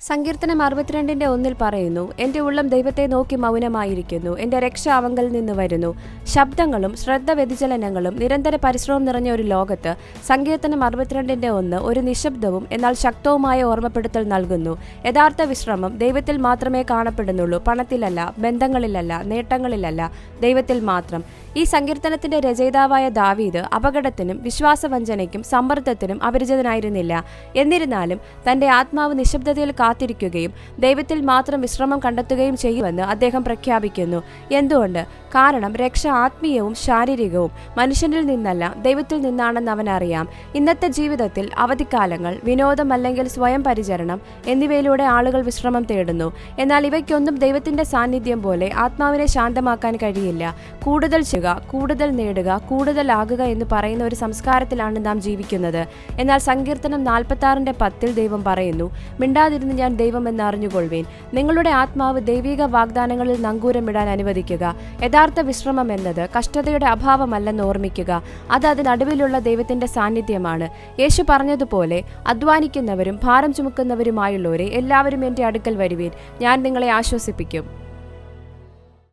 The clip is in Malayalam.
സങ്കീർത്തനം 62:1 പറയുന്നു, എൻ്റെ ഉള്ളം ദൈവത്തെ നോക്കി മൗനമായിരിക്കുന്നു, എൻ്റെ രക്ഷ അവങ്കൽ നിന്ന് വരുന്നു. ശബ്ദങ്ങളും ശ്രദ്ധ വ്യതിചലനങ്ങളും നിരന്തര പരിശ്രമം നിറഞ്ഞ ഒരു ലോകത്ത് സങ്കീർത്തനം 62:1 ഒരു നിശബ്ദവും എന്നാൽ ശക്തവുമായ ഓർമ്മപ്പെടുത്തൽ നൽകുന്നു. യഥാർത്ഥ വിശ്രമം ദൈവത്തിൽ മാത്രമേ കാണപ്പെടുന്നുള്ളൂ, പണത്തിലല്ല, ബന്ധങ്ങളിലല്ല, നേട്ടങ്ങളിലല്ല, ദൈവത്തിൽ മാത്രം. ഈ സങ്കീർത്തനത്തിന്റെ രചയിതാവായ ദാവീദ് അപകടത്തിനും വിശ്വാസവഞ്ചനയ്ക്കും സമ്മർദ്ദത്തിനും അപരിചിതനായിരുന്നില്ല. എന്നിരുന്നാലും തന്റെ ആത്മാവ് നിശബ്ദതയിൽ കാത്തിരിക്കുകയും ദൈവത്തിൽ മാത്രം വിശ്രമം കണ്ടെത്തുകയും ചെയ്യുമെന്ന് അദ്ദേഹം പ്രഖ്യാപിക്കുന്നു. എന്തുകൊണ്ട്? കാരണം രക്ഷ ആത്മീയവും ശാരീരികവും മനുഷ്യനിൽ നിന്നല്ല, ദൈവത്തിൽ നിന്നാണെന്ന് അവനറിയാം. ഇന്നത്തെ ജീവിതത്തിൽ അവധിക്കാലങ്ങൾ, വിനോദം അല്ലെങ്കിൽ സ്വയം പരിചരണം എന്നിവയിലൂടെ ആളുകൾ വിശ്രമം തേടുന്നു. എന്നാൽ ഇവയ്ക്കൊന്നും ദൈവത്തിന്റെ സാന്നിധ്യം പോലെ ആത്മാവിനെ ശാന്തമാക്കാൻ കഴിയില്ല. കൂടുതൽ ചെയ്യുക, കൂടുതൽ നേടുക, കൂടുതലാകുക എന്ന് പറയുന്ന ഒരു സംസ്കാരത്തിലാണ് നാം ജീവിക്കുന്നത്. എന്നാൽ സങ്കീർത്തനം 46:10 ദൈവം പറയുന്നു, മിണ്ടാതിരുന്ന് ഞാൻ ദൈവം എന്ന് അറിഞ്ഞുകൊള്ളുവേൻ. നിങ്ങളുടെ ആത്മാവ് ദൈവിക വാഗ്ദാനങ്ങളിൽ നങ്കൂരമിടാൻ അനുവദിക്കുക. യഥാർത്ഥ വിശ്രമം എന്നത് കഷ്ടതയുടെ അഭാവമല്ലെന്ന് ഓർമ്മിക്കുക. അത് അതിനടുവിലുള്ള ദൈവത്തിന്റെ സാന്നിധ്യമാണ്. യേശു പറഞ്ഞതുപോലെ, അധ്വാനിക്കുന്നവരും ഭാരം ചുമക്കുന്നവരുമായുള്ളവരെ എല്ലാവരും എൻ്റെ അടുക്കൽ വരുവീൻ, ഞാൻ നിങ്ങളെ ആശ്വസിപ്പിക്കും.